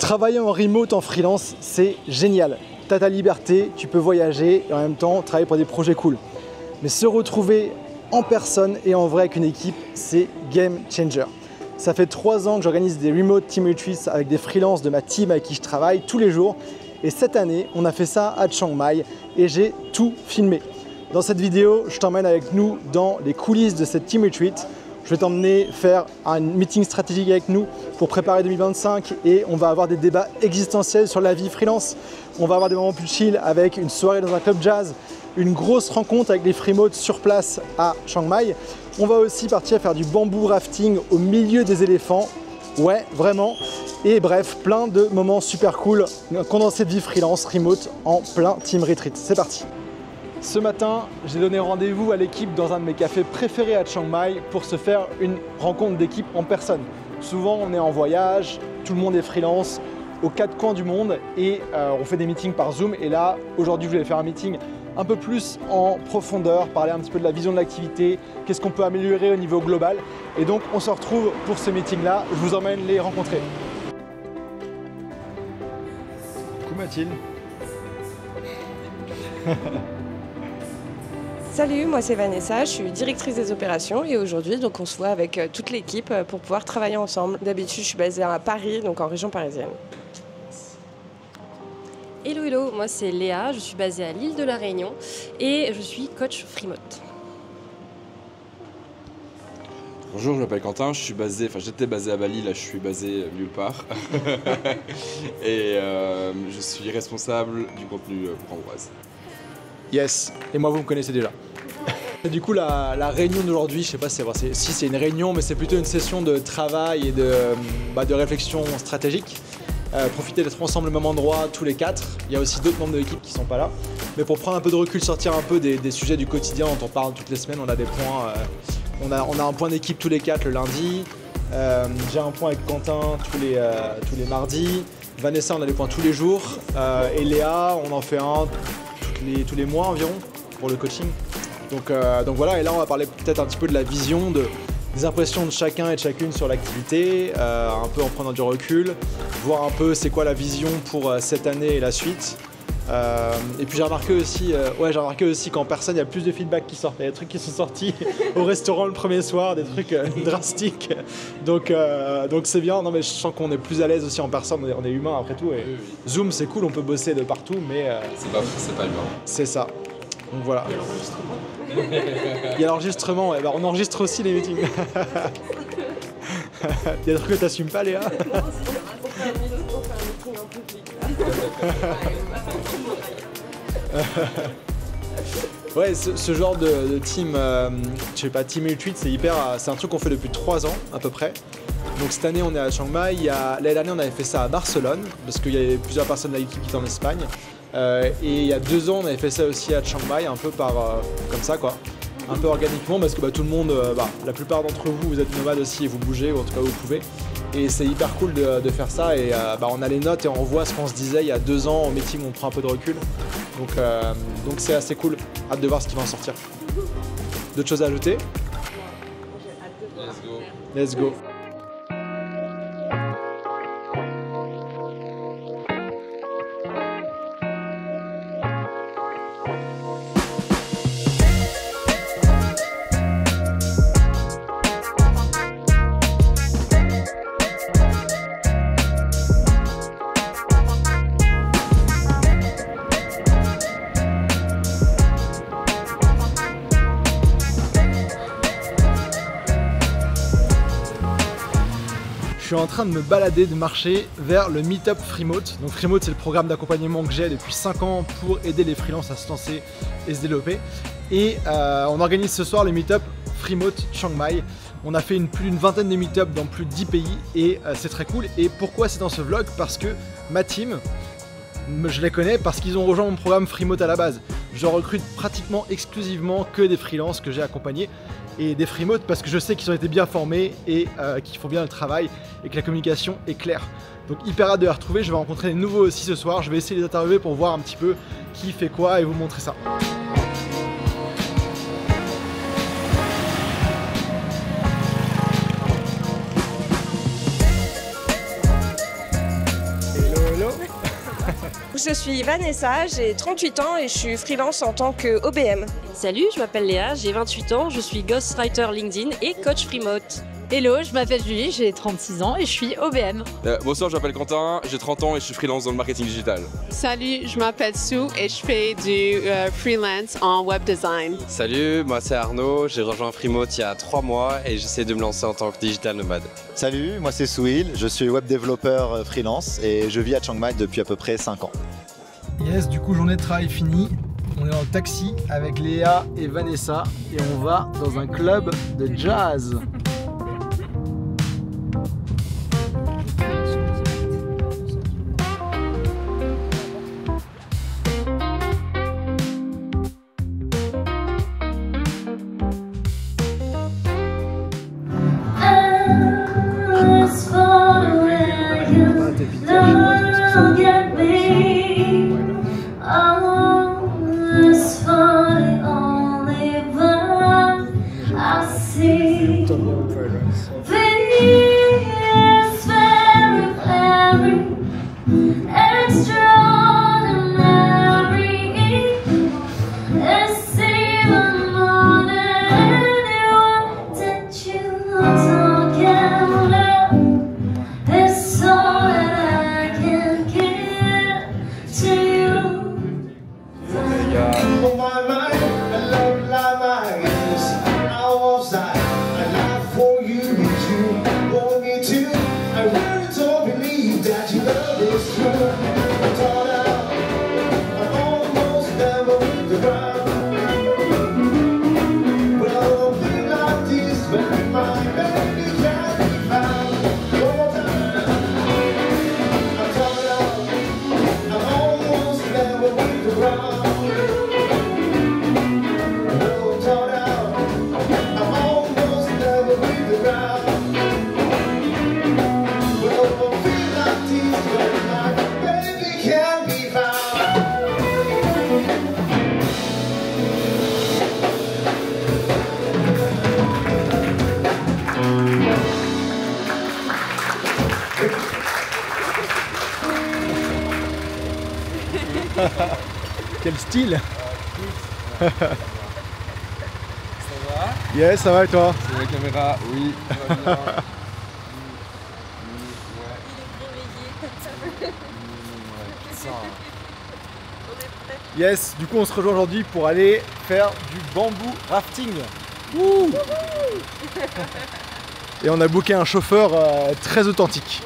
Travailler en remote, en freelance, c'est génial. Tu as ta liberté, tu peux voyager et en même temps travailler pour des projets cool. Mais se retrouver en personne et en vrai avec une équipe, c'est game changer. Ça fait 3 ans que j'organise des remote team retreats avec des freelances de ma team avec qui je travaille tous les jours. Et cette année, on a fait ça à Chiang Mai et j'ai tout filmé. Dans cette vidéo, je t'emmène avec nous dans les coulisses de cette team retreat. Je vais t'emmener faire un meeting stratégique avec nous pour préparer 2025 et on va avoir des débats existentiels sur la vie freelance. On va avoir des moments plus chill avec une soirée dans un club jazz, une grosse rencontre avec les freemotes sur place à Chiang Mai. On va aussi partir faire du bamboo rafting au milieu des éléphants. Ouais, vraiment. Et bref, plein de moments super cool condensés de vie freelance, remote en plein team retreat. C'est parti. Ce matin, j'ai donné rendez-vous à l'équipe dans un de mes cafés préférés à Chiang Mai pour se faire une rencontre d'équipe en personne. Souvent, on est en voyage, tout le monde est freelance aux 4 coins du monde et on fait des meetings par Zoom. Et là, aujourd'hui, je voulais faire un meeting un peu plus en profondeur, parler un petit peu de la vision de l'activité, qu'est-ce qu'on peut améliorer au niveau global. Et donc, on se retrouve pour ce meeting-là. Je vous emmène les rencontrer. Coucou Mathilde. Salut, moi c'est Vanessa, je suis directrice des opérations et aujourd'hui donc on se voit avec toute l'équipe pour pouvoir travailler ensemble. D'habitude je suis basée à Paris, donc en région parisienne. Hello, hello, moi c'est Léa, je suis basée à l'île de la Réunion et je suis coach Freemote. Bonjour, je m'appelle Quentin, j'étais basé à Bali, là je suis basé nulle part. Et je suis responsable du contenu pour Ambroise. Yes, et moi vous me connaissez déjà. Du coup la réunion d'aujourd'hui, je sais pas si c'est une réunion, mais c'est plutôt une session de travail et de réflexion stratégique. Profiter d'être ensemble au même endroit tous les 4. Il y a aussi d'autres membres de l'équipe qui sont pas là. Mais pour prendre un peu de recul, sortir un peu des sujets du quotidien dont on parle toutes les semaines, on a des points. On a un point d'équipe tous les 4 le lundi. J'ai un point avec Quentin tous les mardis. Vanessa, on a des points tous les jours. Et Léa, on en fait un tous les mois environ pour le coaching. Donc voilà, et là on va parler peut-être un petit peu de la vision, des impressions de chacun et de chacune sur l'activité, un peu en prenant du recul, voir un peu c'est quoi la vision pour cette année et la suite. Et puis j'ai remarqué aussi qu'en personne il y a plus de feedback qui sortent. Il y a des trucs qui sont sortis au restaurant le premier soir, des trucs drastiques. Donc c'est bien, non mais je sens qu'on est plus à l'aise aussi en personne, on est humain après tout. Et oui. Zoom c'est cool, on peut bosser de partout, mais c'est pas humain. C'est ça. Donc voilà. Il y a l'enregistrement, ouais. On enregistre aussi les meetings. Il y a des trucs que t'assumes pas, Léa? On fait un meeting en public. Ouais, ce genre de team, je sais pas, team retreat, c'est un truc qu'on fait depuis 3 ans à peu près. Donc cette année on est à Chiang Mai, l'année dernière on avait fait ça à Barcelone, parce qu'il y avait plusieurs personnes de l'équipe qui étaient en Espagne. Et il y a 2 ans on avait fait ça aussi à Chiang Mai, un peu comme ça quoi. Un peu organiquement parce que tout le monde, la plupart d'entre vous, vous êtes nomades aussi et vous bougez, ou en tout cas vous pouvez. Et c'est hyper cool de faire ça et on a les notes et on voit ce qu'on se disait il y a 2 ans en meeting, on prend un peu de recul. Donc c'est assez cool, hâte de voir ce qui va en sortir. D'autres choses à ajouter? Let's go. Je suis en train de me balader, de marcher vers le Meetup Freemote. Donc Freemote c'est le programme d'accompagnement que j'ai depuis 5 ans pour aider les freelances à se lancer et se développer. Et on organise ce soir le Meetup Freemote Chiang Mai. On a fait plus d'une vingtaine de meetups dans plus de 10 pays et c'est très cool. Et pourquoi c'est dans ce vlog? Parce que ma team, je les connais parce qu'ils ont rejoint mon programme Freemote à la base. Je recrute pratiquement exclusivement que des freelances que j'ai accompagnés et des freemotes parce que je sais qu'ils ont été bien formés et qu'ils font bien le travail et que la communication est claire. Donc hyper hâte de les retrouver, je vais rencontrer des nouveaux aussi ce soir, je vais essayer de les interviewer pour voir un petit peu qui fait quoi et vous montrer ça. Je suis Vanessa, j'ai 38 ans et je suis freelance en tant que OBM. Salut, je m'appelle Léa, j'ai 28 ans, je suis ghostwriter LinkedIn et coach Freemote. Hello, je m'appelle Julie, j'ai 36 ans et je suis OBM. Bonsoir, je m'appelle Quentin, j'ai 30 ans et je suis freelance dans le marketing digital. Salut, je m'appelle Sue et je fais du freelance en web design. Salut, moi c'est Arnaud, j'ai rejoint Freemote il y a 3 mois et j'essaie de me lancer en tant que digital nomade. Salut, moi c'est Souil, je suis web développeur freelance et je vis à Chiang Mai depuis à peu près 5 ans. Yes, du coup journée de travail finie. On est dans le taxi avec Léa et Vanessa et on va dans un club de jazz. Quel style. Ça va? Yes, ça va et toi? C'est la caméra, oui, ça va bien. Yes, du coup on se rejoint aujourd'hui pour aller faire du bambou rafting. Wouh. Et on a booké un chauffeur très authentique.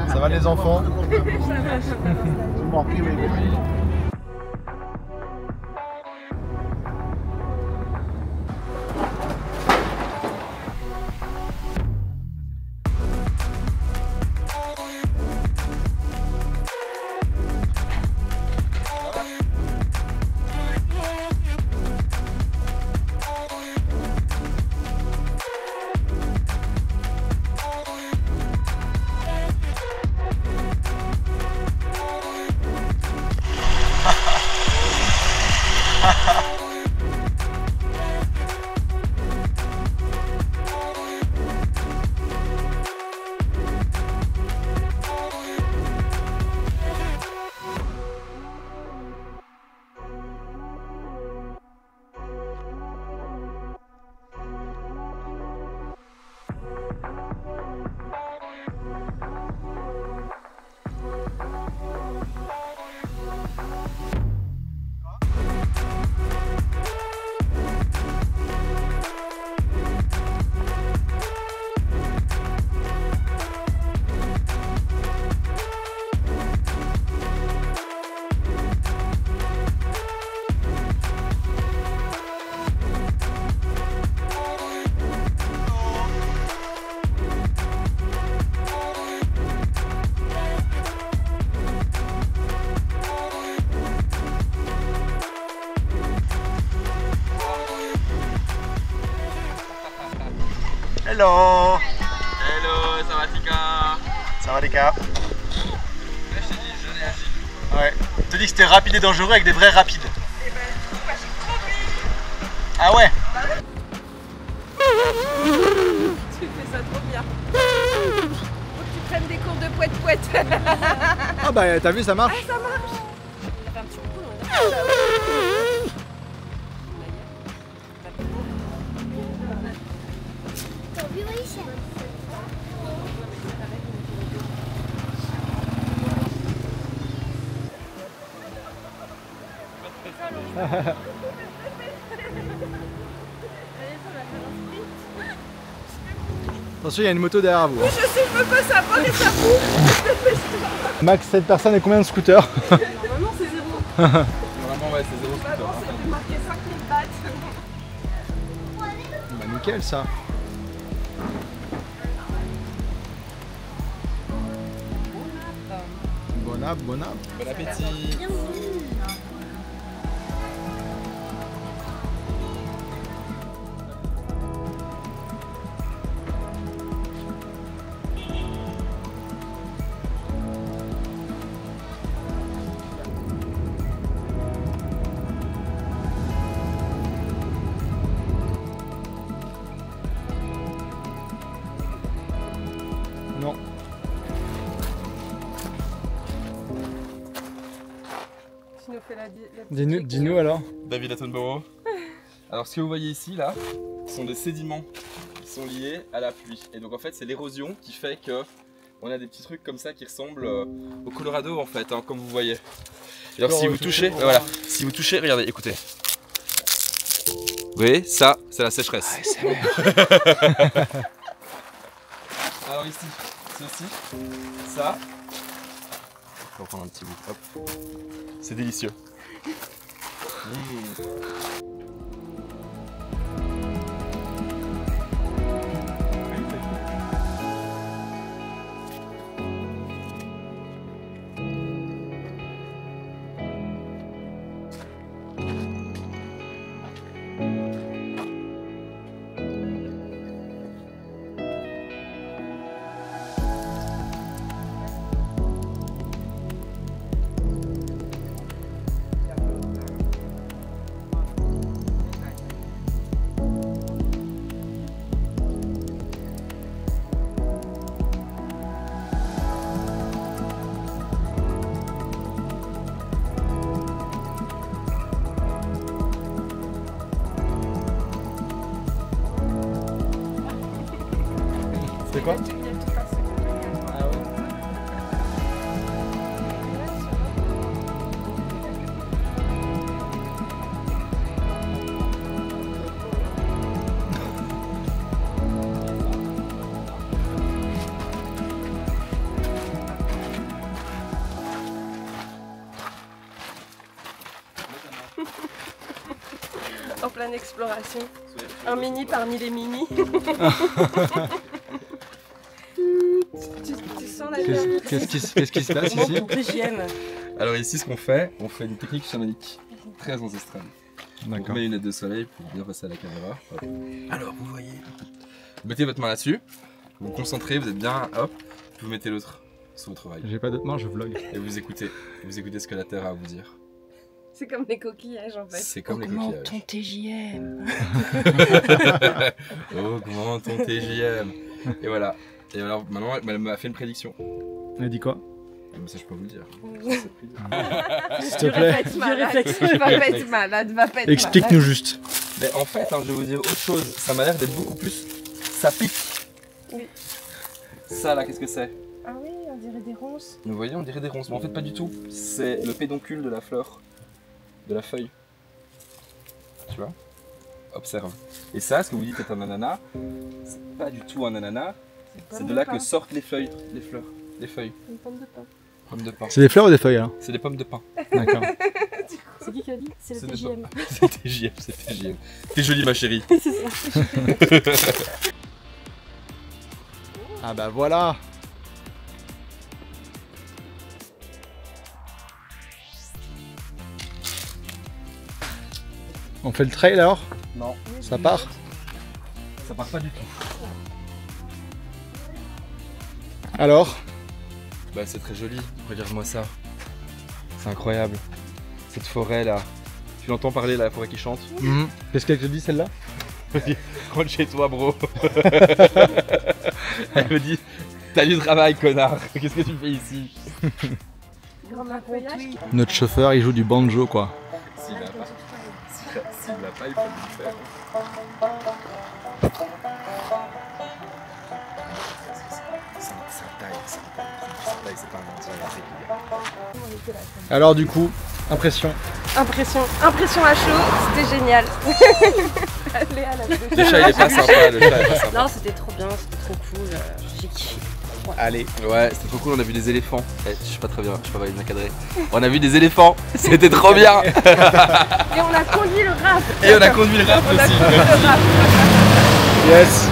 Ça va les enfants? Hello. Hello, ça va Tika? Ça va les gars? Là je t'ai dit, jeune et agile. Ouais. Je te dis que c'était rapide et dangereux avec des vrais rapides. Et ben du coup, moi je suis trop vite. Ah ouais? Tu fais ça trop bien. Faut que tu prennent des cours de poète-poète. Ah bah t'as vu, ça marche. Ça marche. Attention, il y a une moto derrière vous. Oui, je sais, je me peux savoir et ça fout. Max, cette personne est combien de scooters? Normalement, c'est 0. Normalement, ouais, c'est 0 scooter. Vraiment, c'était marqué 5000 bahts. Bah nickel ça. Bon app, bon app. Bon appétit. Non. Tu nous fais la Dis-nous alors. David Attenborough. Alors ce que vous voyez ici là, ce sont des sédiments qui sont liés à la pluie. Et donc en fait c'est l'érosion qui fait que on a des petits trucs comme ça qui ressemblent au Colorado en fait, hein, comme vous voyez. Et alors si vous touchez, voilà, si vous touchez, regardez, écoutez. Vous voyez, ça c'est la sécheresse. Alors ici, ceci, ça. Je vais en prendre un petit bout, hop. C'est délicieux. C'est quoi? Ah ouais. En pleine exploration. Un mini parmi les minis. Tu sens la Qu'est-ce qui se passe ici? TGM. Alors ici ce qu'on fait, on fait une technique chamanique très ancestrale. On D'accord. met une lunette de soleil pour bien passer à la caméra. Hop. Alors vous voyez, vous mettez votre main là-dessus, vous vous concentrez, vous êtes bien, hop, puis vous mettez l'autre sur votre oreille. J'ai pas d'autre main, je vlog. Et vous écoutez ce que la Terre a à vous dire. C'est comme les coquillages en fait. C'est comme les coquillages. ton TJM. Augmente ton TJM. Et voilà. Et alors maintenant elle m'a fait une prédiction. Elle a dit quoi? Mais ça je peux vous le dire. S'il te plaît. Tu vas pas être malade, va pas être Explique-nous juste. Mais en fait, hein, je vais vous dire autre chose. Ça m'a l'air d'être beaucoup plus. Ça pique. Oui. Ça là, qu'est-ce que c'est? Ah oui, on dirait des ronces. Vous voyez, on dirait des ronces, mais en fait pas du tout. C'est le pédoncule de la fleur, de la feuille. Tu vois? Observe. Et ça, ce que vous dites est un ananas, c'est pas du tout un ananas. C'est de là que sortent les feuilles, les fleurs, les feuilles. Une pomme de pain. Pommes de pain. C'est des fleurs ou des feuilles alors? C'est des pommes de pain. D'accord. C'est qui a dit? C'est le C'est des TJM. C'est TJM, c'est TJM. T'es jolie ma chérie. Ah bah voilà. On fait le trail alors? Non, Ça part? ça part pas du tout. Alors? Bah c'est très joli, regarde-moi ça. C'est incroyable. Cette forêt là. Tu l'entends parler là, la forêt qui chante? Qu'est-ce qu'elle te dit celle-là? Rentre chez toi bro. Elle me dit, T'as du travail, connard. Qu'est-ce que tu fais ici? Notre chauffeur, il joue du banjo, quoi. S'il l'a pas, il peut le faire. C'est pas un Alors du coup, impression. Impression à chaud, c'était génial. Le chat il est pas sympa, Non, c'était trop bien, c'était trop cool. J'ai kiffé. Allez. Ouais, c'était trop cool, on a vu des éléphants. Je suis pas très bien, je suis pas bien cadré. On a vu des éléphants, c'était trop bien. Et on a conduit le rap. Et on a conduit le rap aussi. Yes.